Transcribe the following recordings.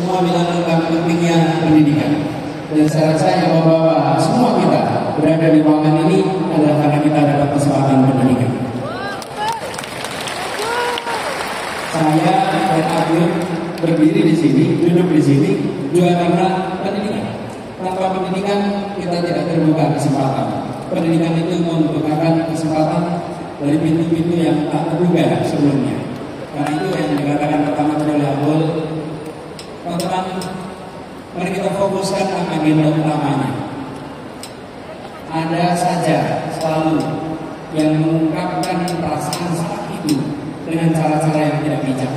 semua bilang tentang pentingnya pendidikan. Dan saya rasa yang membawa semua kita berada di ruangan ini adalah karena kita dapat kesempatan pendidikan. Saya dan Abdul berdiri di sini, duduk di sini juga karena pendidikan. Tanpa pendidikan kita tidak terbuka kesempatan. Pendidikan itu membukakan kesempatan dari pintu-pintu yang tak terduga sebelumnya. Karena itu yang dikatakan pertama oleh Abdul, teman-teman, mari kita fokuskan agenda utamanya. Ada saja selalu yang mengungkapkan perasaan saat itu dengan cara-cara yang tidak bijak.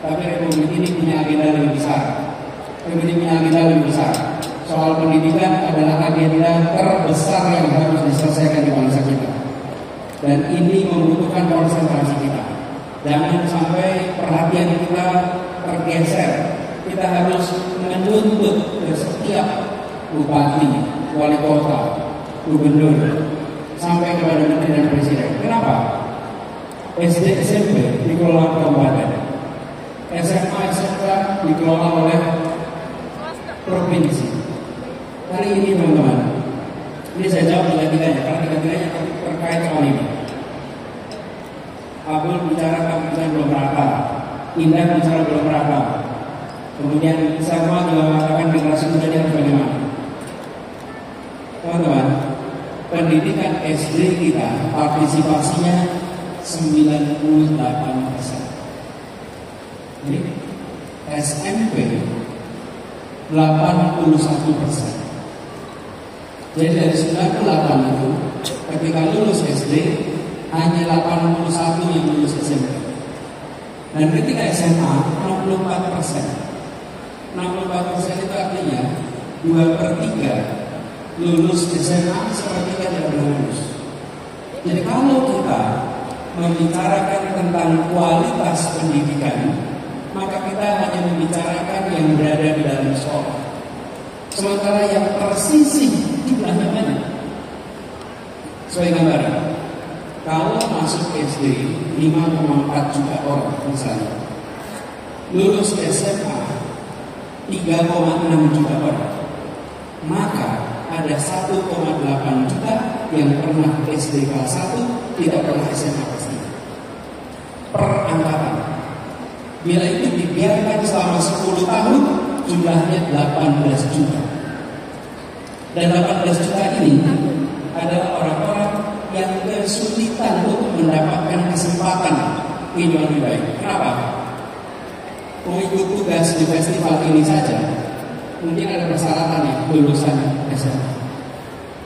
Tapi Republik ini punya agenda lebih besar. Republik ini punya agenda lebih besar. Soal pendidikan adalah agenda terbesar yang harus diselesaikan di bangsa kita. Dan ini membutuhkan konsentrasi kita. Jangan sampai perhatian kita tergeser. Kita harus menuntut ke setiap bupati, wali kota, gubernur, sampai kepada menteri dan presiden. Kenapa? SD SMP dikelola kabupaten, SMA SMK dikelola oleh provinsi. Hari ini teman-teman, ini saya jawab tiga-tiganya karena tiga-tiganya terkait soal ini. Abdul bicara kabupaten belum merata, Indah bicara belum merata. Kemudian semua juga mengatakan generasi muda harus bagaimana? Teman-teman, pendidikan SD kita partisipasinya 98%. Jadi SMP 81%. Jadi dari 98 itu ketika lulus SD hanya 81 yang lulus SMP. Dan ketika SMA 64%. 64% itu artinya 2/3 lulus SMA, sepertiga tidak lulus. Jadi kalau kita membicarakan tentang kualitas pendidikan, maka kita hanya membicarakan yang berada di dalam sekolah. Sementara yang tersisih jumlahnya banyak. Sebagai gambaran, kalau masuk SD 5,4 juta orang misalnya, lulus SMA 3,6 juta orang, maka ada 1,8 juta yang pernah SD kelas 1, tidak pernah SMA kelas 3 per angkatan. Bila itu dibiarkan selama 10 tahun, jumlahnya 18 juta. Dan 18 juta ini adalah orang-orang yang kesulitan untuk mendapatkan kesempatan kehidupan lebih baik. Kenapa? Mengikut tugas di festival ini saja mungkin ada persyaratan ya, lulusan SMA.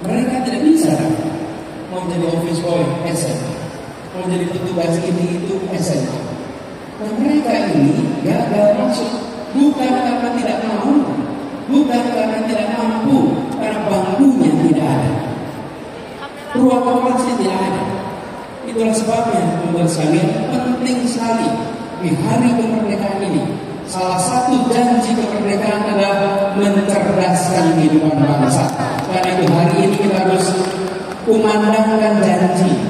Mereka tidak bisa mau jadi office boy SMA, mau jadi petugas ini itu SMA. Nah, mereka ini gagal masuk bukan karena tidak mau, bukan karena tidak mampu, karena bangkunya tidak ada, ruang kelasnya tidak ada. Itulah sebabnya membuat sekalian penting sekali di hari kemerdekaan ini. Salah satu janji kemerdekaan adalah mencerdaskan kehidupan bangsa. Karena itu hari ini kita harus kumandangkan janji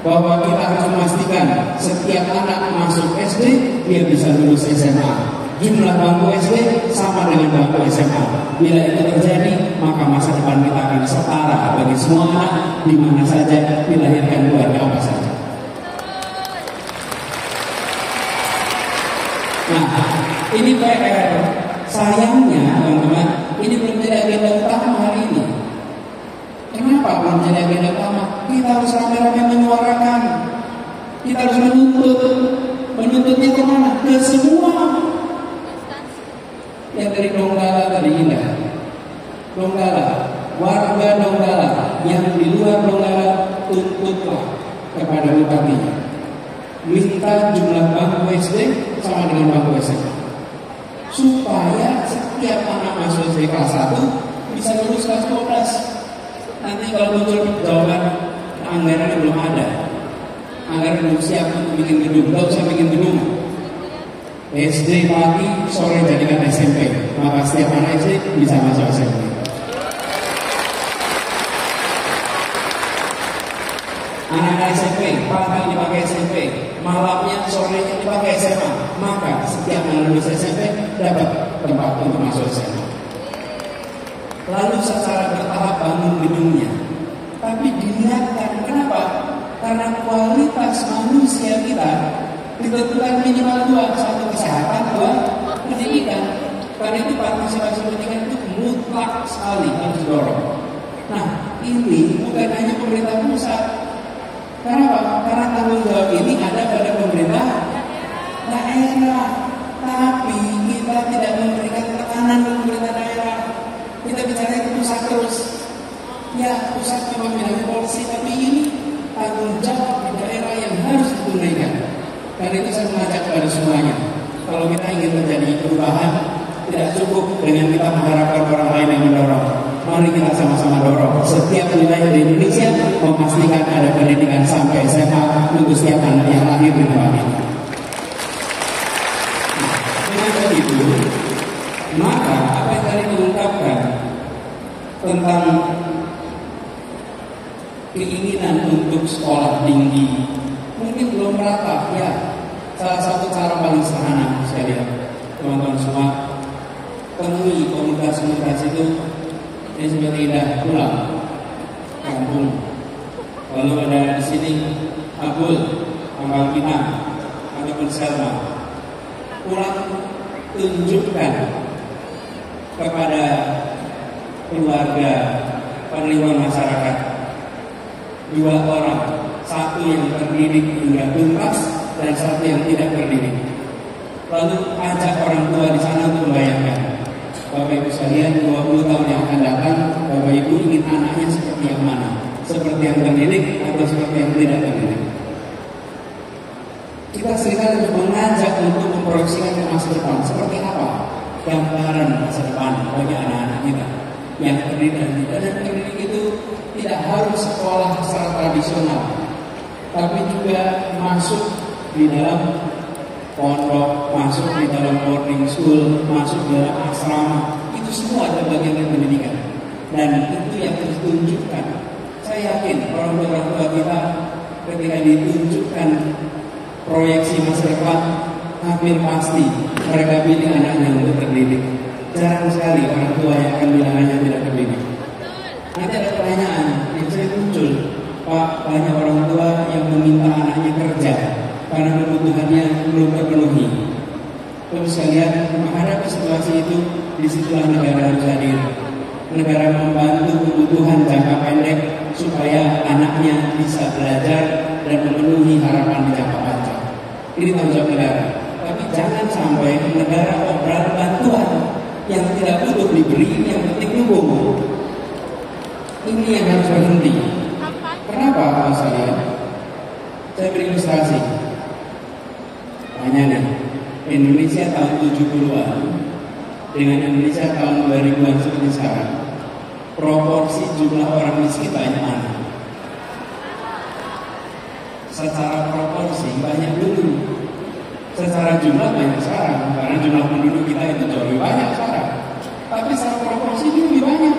bahwa kita harus memastikan setiap anak masuk SD dia bisa lulus SMA. Jumlah bangku SD sama dengan bangku SMA. Bila itu terjadi, maka masa depan kita akan setara bagi semua anak di mana saja dilahirkan keluarga apa saja. Nah, ini PR. Sayangnya, teman-teman, ini belum jadi agenda utama hari ini. Kenapa belum jadi agenda utama? Kita harus ramai-ramai menyuarakan. Kita harus menuntut. Menuntutnya kemana? Ke semua. Yang dari Donggala tadi Indah. Donggala, warga Donggala yang di luar Donggala, tuntutlah kepada bupatinya. Minta jumlah bangku SD sama dengan bangku SMA, supaya setiap anak masuk SD kelas 1 bisa lulus kelas 12. Nanti kalau muncul jawaban anggaran belum ada, anggaran belum siap untuk bikin gedung, nggak usah bikin gedung. SD pagi, sore jadikan SMP, maka setiap anak SD bisa masuk SMP. Anak SMP, pagi dipakai SMP, malamnya, sorenya dipakai SMA, maka setiap yang lulus SMP dapat tempat untuk masuk SMA. Lalu secara bertahap bangun gedungnya, tapi dilihatkan kenapa? Karena kualitas manusia kita ditentukan minimal dua, satu kesehatan, dua pendidikan. Karena itu partisipasi pendidikan itu mutlak sekali harus didorong. Nah, ini bukan hanya pemerintah pusat. Kenapa? Karena tanggung jawab ini ada pada pemerintah daerah. Tapi kita tidak memberikan tekanan ke pemerintah daerah. Kita bicara itu pusat terus. Ya, pusat memang bilang polisi, tapi ini tanggung jawab di daerah yang harus ditunaikan. Karena itu saya mengajak kepada semuanya, kalau kita ingin terjadi perubahan, tidak cukup dengan kita mengharapkan orang lain yang mendorong. Mari kita sama-sama dorong setiap wilayah di Indonesia, memastikan ada pendidikan sampai SMA untuk setiap anak yang lahir di negara ini. Dengan begitu, maka apa yang tadi mengungkapkan tentang keinginan untuk sekolah tinggi mungkin belum merata, ya. Salah satu cara paling sederhana saya lihat, teman-teman semua, temui komunitas-komunitas itu yang seperti indah pulang kampung. Lalu ada di sini Abul, Amal Pinang, ataupun Selma, pulang tunjukkan kepada keluarga, penerima masyarakat, dua orang, satu yang terdidik hingga tuntas dan satu yang tidak terdidik. Lalu ajak orang tua di sana untuk membayangkan, Bapak Ibu sekalian, 20 tahun yang akan datang, Bapak Ibu ingin anaknya seperti yang mana? Seperti yang terdidik atau seperti yang tidak terdidik? Kita seringkali mengajak untuk memproyeksikan ke masa depan. Seperti apa gambaran masa depan bagi anak-anak kita yang terdidik dan tidak terdidik? Itu tidak harus sekolah secara tradisional, tapi juga masuk di dalam pondok, masuk di dalam boarding school, masuk di dalam asrama. Itu semua adalah bagian dari pendidikan, dan itu yang harus ditunjukkan. Saya yakin orang tua kita ketika ditunjukkan proyeksi masa depan, hampir pasti mereka pilih anaknya untuk terdidik. Jarang sekali orang tua yang akan bilang anaknya tidak terdidik. Nanti ada pertanyaan yang sering muncul, Pak, banyak orang tua yang meminta anaknya kerja karena kebutuhannya belum terpenuhi. Terus sekalian, menghadapi situasi itu, disitulah negara harus hadir. Negara membantu kebutuhan jangka pendek supaya anaknya bisa belajar dan memenuhi harapan di jangka panjang. Ini tanggung jawab negara. Tapi jangan sampai negara obral bantuan yang tidak butuh diberi, yang penting dukung. Ini yang harus berhenti. Kenapa saya? Saya beri ilustrasi. Tanya nih, Indonesia tahun 70-an dengan Indonesia tahun 2000-an seperti sekarang, proporsi jumlah orang miskin banyak mana? Secara proporsi banyak dulu, secara jumlah banyak sekarang, karena jumlah penduduk kita itu jauh lebih banyak sekarang. Tapi secara proporsi ini lebih banyak.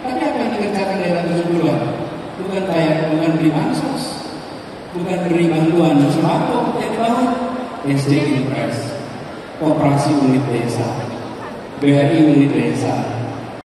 Tapi apa yang dikerjakan daerah 70-an? Bukan beri bansos, bukan beri bantuan sembako yang dibangun. SD Impres, Koperasi Unit Desa, BRI Unit Desa,